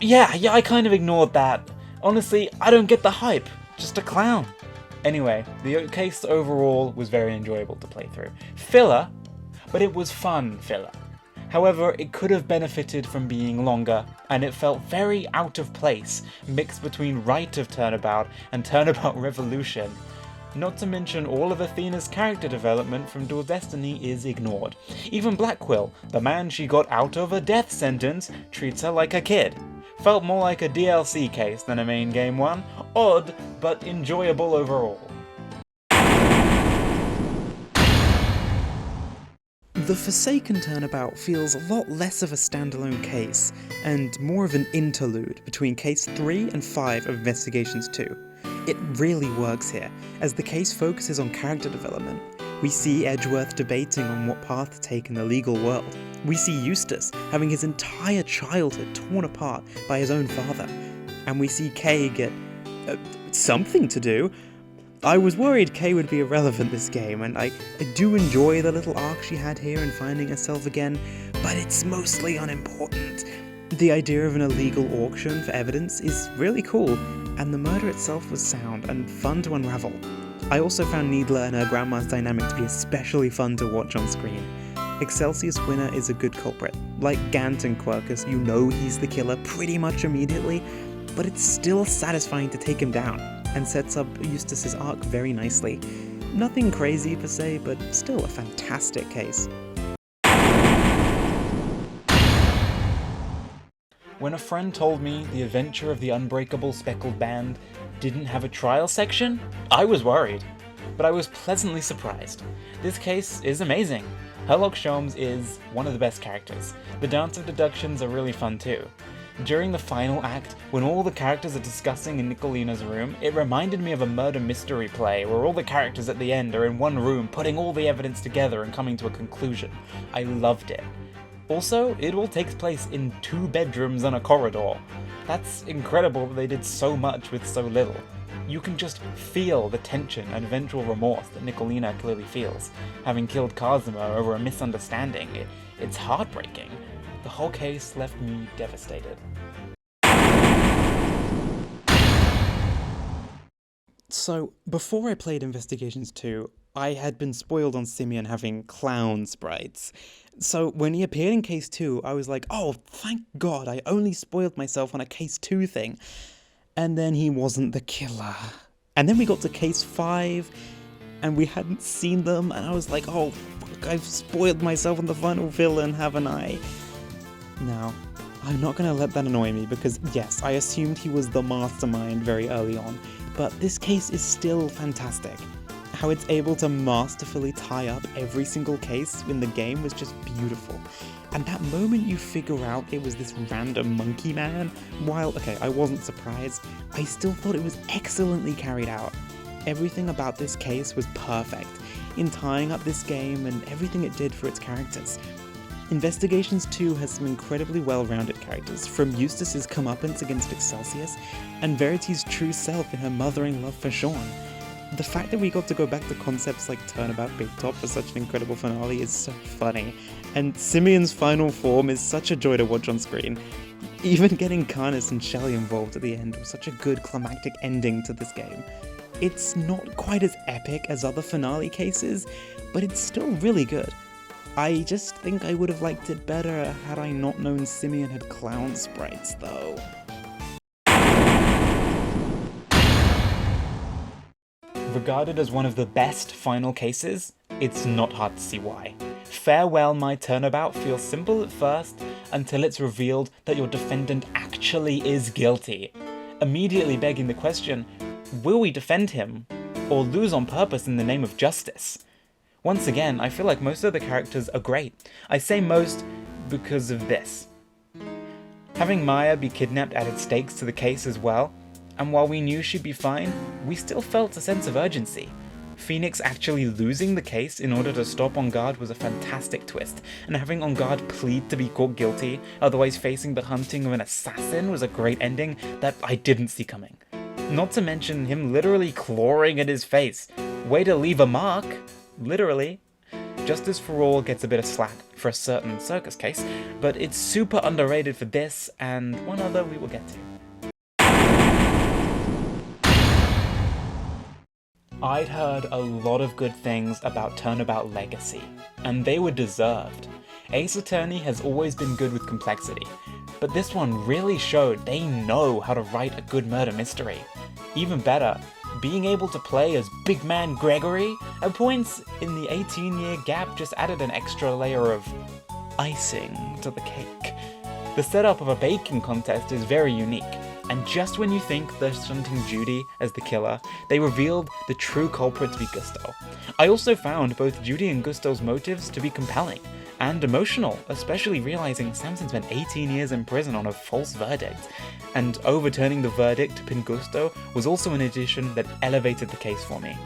Yeah, I kind of ignored that. Honestly, I don't get the hype. Just a clown. Anyway, the case overall was very enjoyable to play through. Filler, but it was fun filler. However, it could have benefited from being longer, and it felt very out of place, mixed between Right of Turnabout and Turnabout Revolution. Not to mention all of Athena's character development from Dual Destiny is ignored. Even Blackquill, the man she got out of a death sentence, treats her like a kid. Felt more like a DLC case than a main game one. Odd, but enjoyable overall. The Forsaken Turnabout feels a lot less of a standalone case, and more of an interlude between Case 3 and 5 of Investigations 2. It really works here, as the case focuses on character development. We see Edgeworth debating on what path to take in the legal world. We see Eustace having his entire childhood torn apart by his own father. And we see Kay get something to do. I was worried Kay would be irrelevant this game, and I do enjoy the little arc she had here in finding herself again, but it's mostly unimportant. The idea of an illegal auction for evidence is really cool, and the murder itself was sound and fun to unravel. I also found Needler and her grandma's dynamic to be especially fun to watch on screen. Excelsius Winner is a good culprit. Like Gant and Quercus, you know he's the killer pretty much immediately, but it's still satisfying to take him down, and sets up Eustace's arc very nicely. Nothing crazy per se, but still a fantastic case. When a friend told me the adventure of the Unbreakable Speckled Band didn't have a trial section, I was worried, but I was pleasantly surprised. This case is amazing. Herlock Sholmes is one of the best characters. The Dance of Deductions are really fun too. During the final act, when all the characters are discussing in Nicolina's room, it reminded me of a murder mystery play where all the characters at the end are in one room putting all the evidence together and coming to a conclusion. I loved it. Also, it all takes place in 2 bedrooms and a corridor. That's incredible that they did so much with so little. You can just feel the tension and eventual remorse that Nicolina clearly feels, having killed Kazuma over a misunderstanding. It's heartbreaking. The whole case left me devastated. So, before I played Investigations 2, I had been spoiled on Simeon having clown sprites. So, when he appeared in Case 2, I was like, oh, thank God, I only spoiled myself on a Case 2 thing. And then he wasn't the killer. And then we got to Case 5, and we hadn't seen them, and I was like, oh, fuck, I've spoiled myself on the final villain, haven't I? Now, I'm not gonna let that annoy me, because yes, I assumed he was the mastermind very early on, but this case is still fantastic. How it's able to masterfully tie up every single case in the game was just beautiful. And that moment you figure out it was this random monkey man, while, okay, I wasn't surprised, I still thought it was excellently carried out. Everything about this case was perfect in tying up this game and everything it did for its characters. Investigations 2 has some incredibly well-rounded characters, from Eustace's comeuppance against Excelsius, and Verity's true self in her mothering love for Sean. The fact that we got to go back to concepts like Turnabout Big Top for such an incredible finale is so funny, and Simeon's final form is such a joy to watch on screen. Even getting Carnus and Shelley involved at the end was such a good climactic ending to this game. It's not quite as epic as other finale cases, but it's still really good. I just think I would have liked it better had I not known Simeon had clown sprites, though. Regarded as one of the best final cases, it's not hard to see why. Farewell My Turnabout feels simple at first, until it's revealed that your defendant actually is guilty, immediately begging the question, will we defend him, or lose on purpose in the name of justice? Once again, I feel like most of the characters are great. I say most because of this. Having Maya be kidnapped added stakes to the case as well, and while we knew she'd be fine, we still felt a sense of urgency. Phoenix actually losing the case in order to stop On Guard was a fantastic twist, and having On Guard plead to be caught guilty, otherwise facing the hunting of an assassin, was a great ending that I didn't see coming. Not to mention him literally clawing at his face. Way to leave a mark! Literally. Justice for All gets a bit of slack for a certain circus case, but it's super underrated for this, and one other we will get to. I'd heard a lot of good things about Turnabout Legacy, and they were deserved. Ace Attorney has always been good with complexity, but this one really showed they know how to write a good murder mystery. Even better, being able to play as Big Man Gregory, at points in the 18-year gap just added an extra layer of icing to the cake. The setup of a baking contest is very unique, and just when you think they're stunting Judy as the killer, they revealed the true culprit to be Gusto. I also found both Judy and Gusto's motives to be compelling and emotional, especially realizing Samson spent 18 years in prison on a false verdict, and overturning the verdict to pin Gusto was also an addition that elevated the case for me.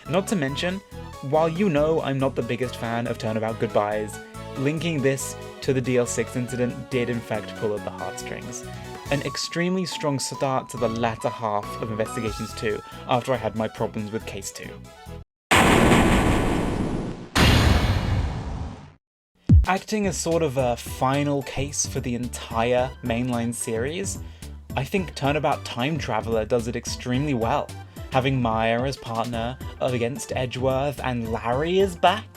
Not to mention, while you know I'm not the biggest fan of Turnabout Goodbyes, linking this to the DL6 incident did in fact pull at the heartstrings. An extremely strong start to the latter half of Investigations 2 after I had my problems with Case 2. Acting as sort of a final case for the entire mainline series, I think Turnabout Time Traveler does it extremely well. Having Maya as partner against Edgeworth and Larry is back.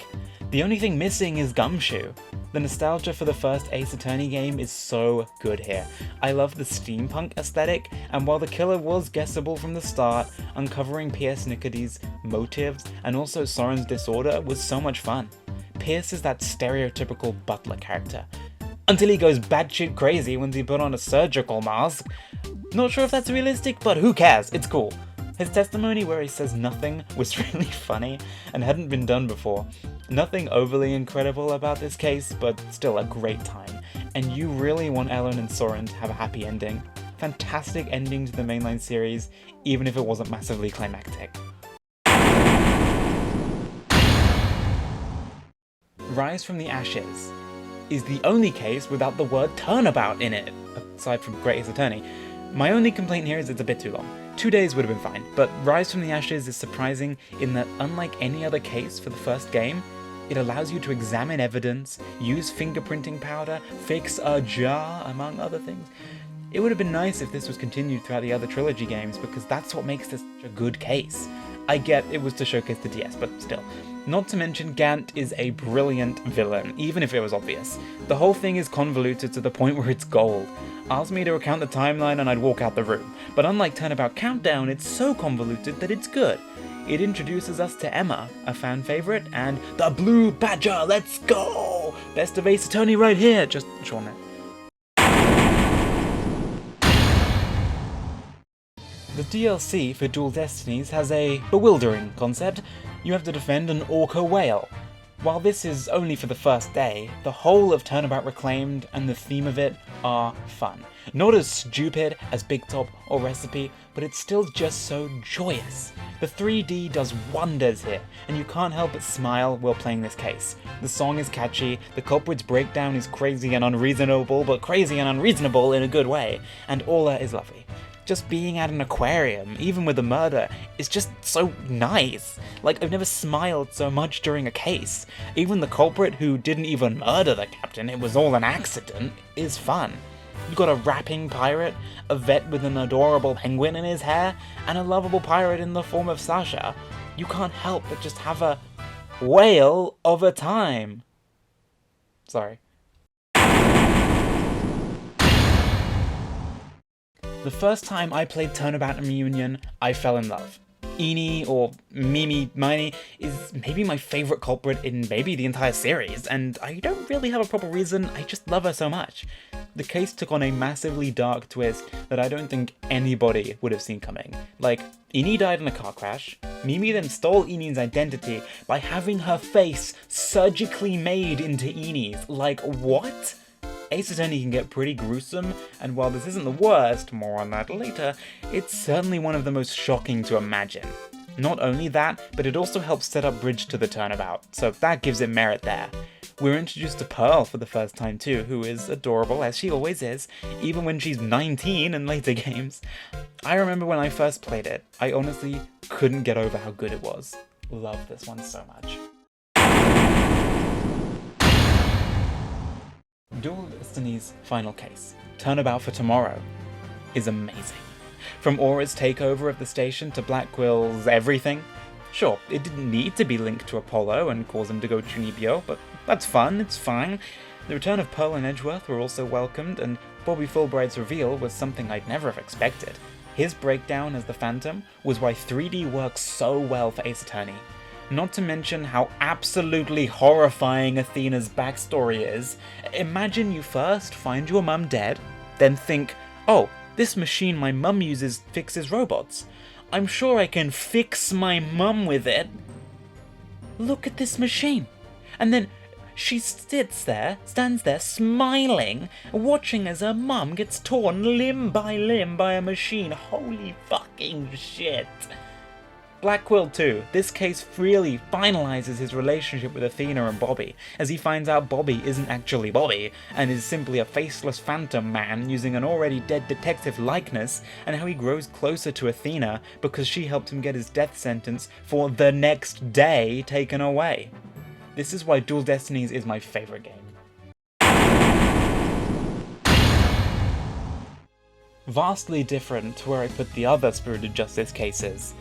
The only thing missing is Gumshoe. The nostalgia for the first Ace Attorney game is so good here. I love the steampunk aesthetic, and while the killer was guessable from the start, uncovering Pierce Nickety's motives and also Soren's disorder was so much fun. Pierce is that stereotypical butler character, until he goes batshit crazy when they put on a surgical mask. Not sure if that's realistic, but who cares, it's cool. His testimony where he says nothing was really funny and hadn't been done before. Nothing overly incredible about this case, but still a great time. And you really want Ellen and Soren to have a happy ending. Fantastic ending to the mainline series, even if it wasn't massively climactic. Rise from the Ashes. is the only case without the word turnabout in it, aside from Great Ace Attorney. My only complaint here is it's a bit too long. 2 days would have been fine, but Rise from the Ashes is surprising in that, unlike any other case for the first game, it allows you to examine evidence, use fingerprinting powder, fix a jar, among other things. It would have been nice if this was continued throughout the other trilogy games, because that's what makes this such a good case. I get it was to showcase the DS, but still. Not to mention, Gant is a brilliant villain, even if it was obvious. The whole thing is convoluted to the point where it's gold. Ask me to recount the timeline and I'd walk out the room, but unlike Turnabout Countdown, it's so convoluted that it's good. It introduces us to Emma, a fan favourite, and the Blue Badger, let's go! Best of Ace Attorney right here, just Sean it. The DLC for Dual Destinies has a bewildering concept. You have to defend an orca whale. While this is only for the first day, the whole of Turnabout Reclaimed and the theme of it are fun. Not as stupid as Big Top or Recipe, but it's still just so joyous. The 3D does wonders here, and you can't help but smile while playing this case. The song is catchy, the culprit's breakdown is crazy and unreasonable, but crazy and unreasonable in a good way, and Orla is lovely. Just being at an aquarium, even with a murder, is just so nice. Like, I've never smiled so much during a case. Even the culprit, who didn't even murder the captain, it was all an accident, is fun. You've got a rapping pirate, a vet with an adorable penguin in his hair, and a lovable pirate in the form of Sasha. You can't help but just have a whale of a time. Sorry. The first time I played Turnabout and Reunion, I fell in love. Eenie, or Mimi Miney, is maybe my favourite culprit in maybe the entire series, and I don't really have a proper reason, I just love her so much. The case took on a massively dark twist that I don't think anybody would have seen coming. Like, Eenie died in a car crash, Mimi then stole Enie's identity by having her face surgically made into Enie's. Like, what? Ace Attorney can get pretty gruesome, and while this isn't the worst, more on that later, it's certainly one of the most shocking to imagine. Not only that, but it also helps set up Bridge to the Turnabout, so that gives it merit there. We're introduced to Pearl for the first time too, who is adorable, as she always is, even when she's 19 in later games. I remember when I first played it, I honestly couldn't get over how good it was. Love this one so much. Dual Destiny's final case, Turnabout for Tomorrow, is amazing. From Aura's takeover of the station to Blackwill's everything. Sure, it didn't need to be linked to Apollo and cause him to go Chunibyo, but that's fun, it's fine. The return of Pearl and Edgeworth were also welcomed, and Bobby Fulbright's reveal was something I'd never have expected. His breakdown as the Phantom was why 3D works so well for Ace Attorney. Not to mention how absolutely horrifying Athena's backstory is. Imagine you first find your mum dead, then think, oh, this machine my mum uses fixes robots. I'm sure I can fix my mum with it. Look at this machine. And then she stands there smiling, watching as her mum gets torn limb by a machine. Holy fucking shit. Blackwell 2, this case really finalizes his relationship with Athena and Bobby, as he finds out Bobby isn't actually Bobby, and is simply a faceless phantom man using an already dead detective likeness, and how he grows closer to Athena because she helped him get his death sentence for the next day taken away. This is why Dual Destinies is my favourite game. Vastly different to where I put the other Spirited Justice cases.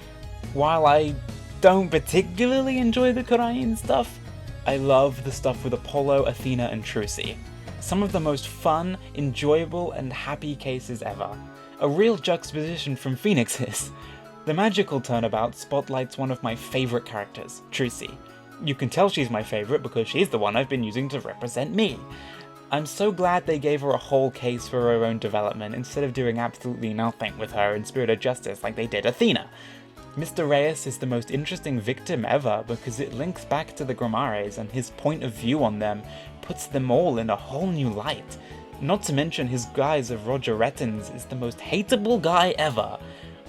While I don't particularly enjoy the Korean stuff, I love the stuff with Apollo, Athena, and Trucy. Some of the most fun, enjoyable, and happy cases ever. A real juxtaposition from Phoenix's. The magical turnabout spotlights one of my favourite characters, Trucy. You can tell she's my favourite because she's the one I've been using to represent me. I'm so glad they gave her a whole case for her own development instead of doing absolutely nothing with her in Spirited Justice like they did Athena. Mr. Reyes is the most interesting victim ever because it links back to the Gramares, and his point of view on them puts them all in a whole new light. Not to mention his guise of Roger Rettins is the most hateable guy ever.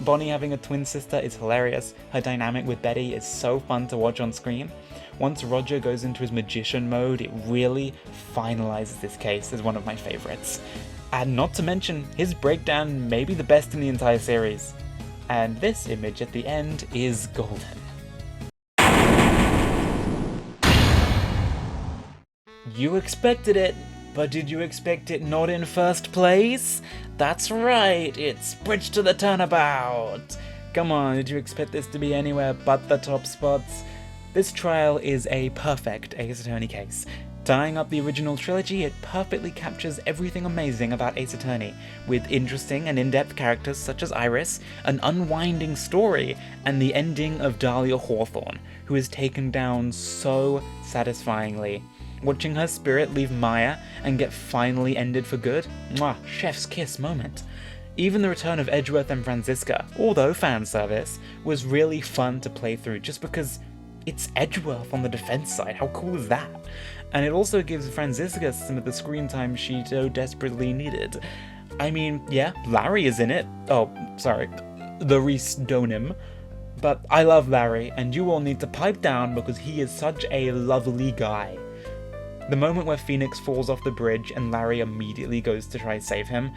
Bonnie having a twin sister is hilarious, her dynamic with Betty is so fun to watch on screen. Once Roger goes into his magician mode, it really finalizes this case as one of my favorites. And not to mention, his breakdown may be the best in the entire series. And this image at the end is golden. You expected it, but did you expect it not in first place? That's right, it's Bridge to the Turnabout! Come on, did you expect this to be anywhere but the top spots? This trial is a perfect Ace Attorney case. Tying up the original trilogy, it perfectly captures everything amazing about Ace Attorney, with interesting and in-depth characters such as Iris, an unwinding story, and the ending of Dahlia Hawthorne, who is taken down so satisfyingly. Watching her spirit leave Maya and get finally ended for good? Mwah, chef's kiss moment. Even the return of Edgeworth and Franziska, although fan service, was really fun to play through just because it's Edgeworth on the defense side. How cool is that? And it also gives Franziska some of the screen time she so desperately needed. I mean, yeah, Larry is in it. Oh, sorry, the Reese Donim. But I love Larry, and you all need to pipe down because he is such a lovely guy. The moment where Phoenix falls off the bridge and Larry immediately goes to try save him,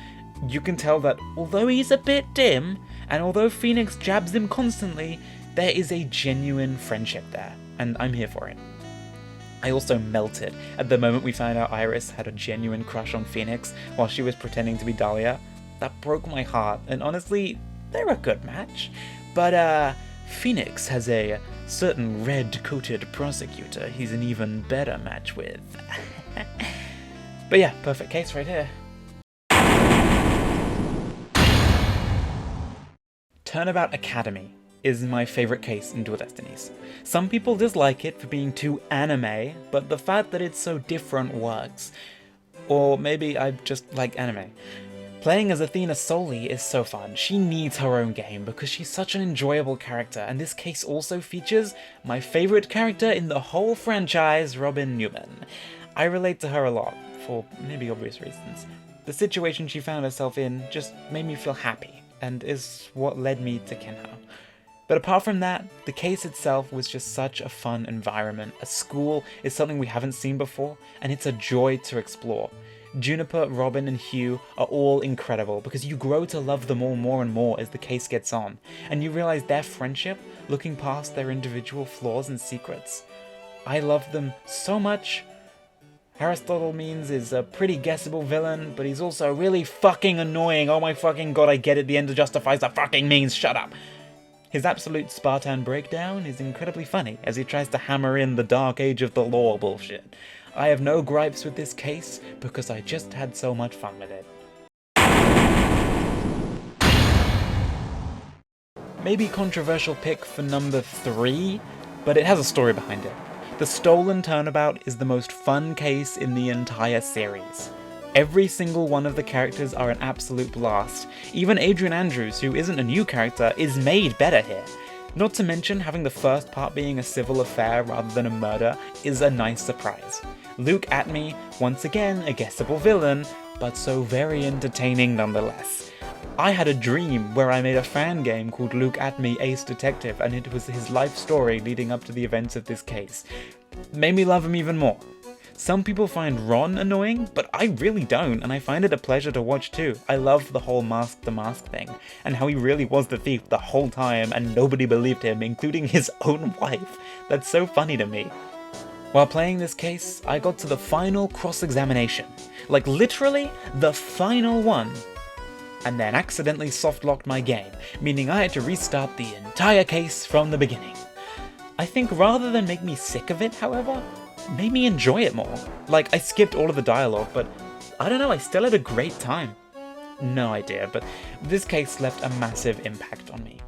you can tell that although he's a bit dim, and although Phoenix jabs him constantly, there is a genuine friendship there, and I'm here for it. I also melted at the moment we found out Iris had a genuine crush on Phoenix while she was pretending to be Dahlia. That broke my heart, and honestly, they're a good match. But Phoenix has a certain red-coated prosecutor he's an even better match with. But yeah, perfect case right here. Turnabout Academy is my favourite case in Dual Destinies. Some people dislike it for being too anime, but the fact that it's so different works. Or maybe I just like anime. Playing as Athena solely is so fun. She needs her own game because she's such an enjoyable character, and this case also features my favourite character in the whole franchise, Robin Newman. I relate to her a lot, for maybe obvious reasons. The situation she found herself in just made me feel happy, and is what led me to Kenho. But apart from that, the case itself was just such a fun environment. A school is something we haven't seen before, and it's a joy to explore. Juniper, Robin, and Hugh are all incredible because you grow to love them all more and more as the case gets on, and you realize their friendship, looking past their individual flaws and secrets. I love them so much. Aristotle Means is a pretty guessable villain, but he's also really fucking annoying. Oh my fucking god, I get it, the end justifies the fucking means, shut up! His absolute Spartan breakdown is incredibly funny as he tries to hammer in the Dark Age of the Law bullshit. I have no gripes with this case because I just had so much fun with it. Maybe controversial pick for number 3, but it has a story behind it. The Stolen Turnabout is the most fun case in the entire series. Every single one of the characters are an absolute blast. Even Adrian Andrews, who isn't a new character, is made better here. Not to mention, having the first part being a civil affair rather than a murder is a nice surprise. Luke Atme, once again a guessable villain, but so very entertaining nonetheless. I had a dream where I made a fan game called Luke Atme Ace Detective, and it was his life story leading up to the events of this case. Made me love him even more. Some people find Ron annoying, but I really don't, and I find it a pleasure to watch too. I love the whole mask to mask thing, and how he really was the thief the whole time and nobody believed him, including his own wife. That's so funny to me. While playing this case, I got to the final cross-examination. Like literally, the final one. And then accidentally soft-locked my game, meaning I had to restart the entire case from the beginning. I think rather than make me sick of it, however, made me enjoy it more. Like, I skipped all of the dialogue, but I don't know, I still had a great time. No idea, but this case left a massive impact on me.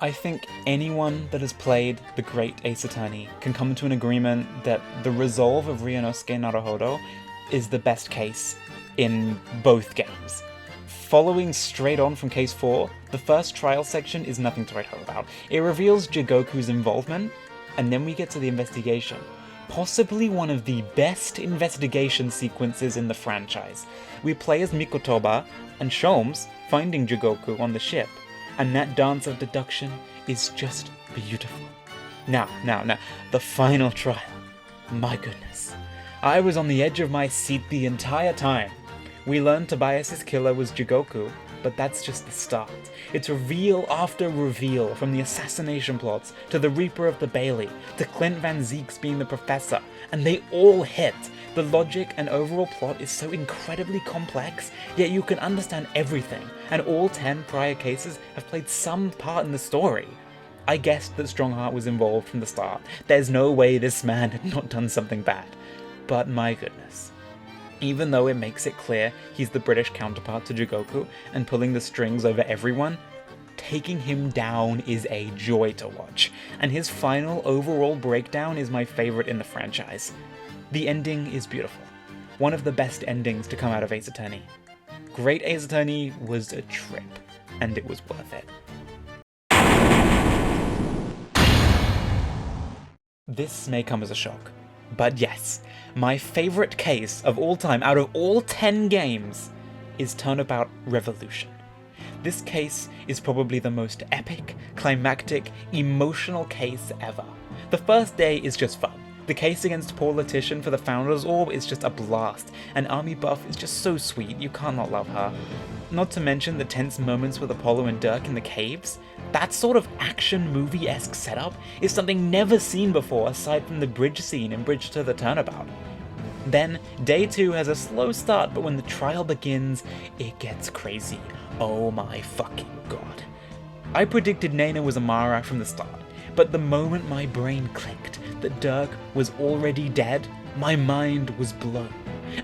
I think anyone that has played the Great Ace Attorney can come to an agreement that the resolve of Ryunosuke Naruhodo is the best case in both games. Following straight on from Case 4, the first trial section is nothing to write home about. It reveals Jigoku's involvement, and then we get to the investigation. possibly one of the best investigation sequences in the franchise. We play as Mikotoba and Sholmes finding Jigoku on the ship, and that dance of deduction is just beautiful. Now, the final trial. My goodness. I was on the edge of my seat the entire time. We learned Tobias's killer was Jigoku, but that's just the start. It's reveal after reveal, from the assassination plots, to the Reaper of the Bailey, to Clint Van Zieks being the professor, and they all hit. The logic and overall plot is so incredibly complex, yet you can understand everything, and all 10 prior cases have played some part in the story. I guessed that Strongheart was involved from the start. There's no way this man had not done something bad. But my goodness. Even though it makes it clear he's the British counterpart to Jigoku and pulling the strings over everyone, taking him down is a joy to watch, and his final overall breakdown is my favorite in the franchise. The ending is beautiful. One of the best endings to come out of Ace Attorney. Great Ace Attorney was a trip, and it was worth it. This may come as a shock, but yes, my favorite case of all time out of all 10 games is Turnabout Revolution. This case is probably the most epic, climactic, emotional case ever. The first day is just fun. The case against Paul Letition for the Founder's Orb is just a blast, and Army Buff is just so sweet, you can't not love her. Not to mention the tense moments with Apollo and Dirk in the caves. That sort of action movie-esque setup is something never seen before aside from the bridge scene in Bridge to the Turnabout. Then, day 2 has a slow start, but when the trial begins, it gets crazy. Oh my fucking god. I predicted Nena was Amara from the start, but the moment my brain clicked that Dirk was already dead, my mind was blown.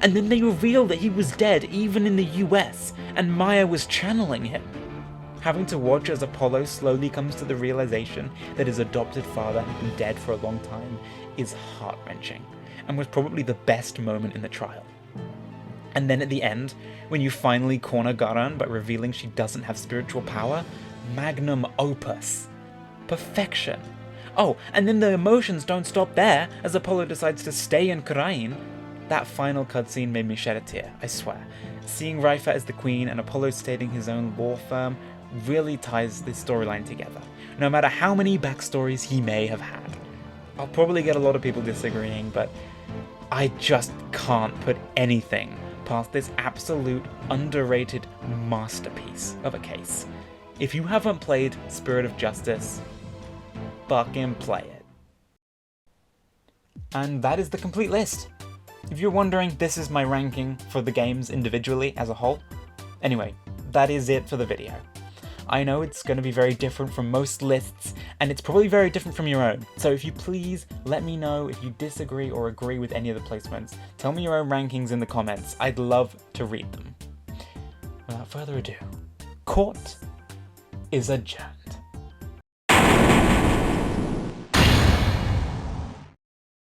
And then they revealed that he was dead even in the US, and Maya was channeling him. Having to watch as Apollo slowly comes to the realization that his adopted father had been dead for a long time is heart-wrenching, and was probably the best moment in the trial. And then at the end, when you finally corner Garan by revealing she doesn't have spiritual power, magnum opus. Perfection. Oh, and then the emotions don't stop there, as Apollo decides to stay in Karain. That final cutscene made me shed a tear, I swear. Seeing Raifa as the queen and Apollo stating his own law firm really ties this storyline together, no matter how many backstories he may have had. I'll probably get a lot of people disagreeing, but I just can't put anything past this absolute underrated masterpiece of a case. If you haven't played Spirit of Justice, fucking play it. And that is the complete list. If you're wondering, this is my ranking for the games individually as a whole. Anyway, that is it for the video. I know it's going to be very different from most lists, and it's probably very different from your own, so if you please let me know if you disagree or agree with any of the placements. Tell me your own rankings in the comments, I'd love to read them. Without further ado, court is adjourned.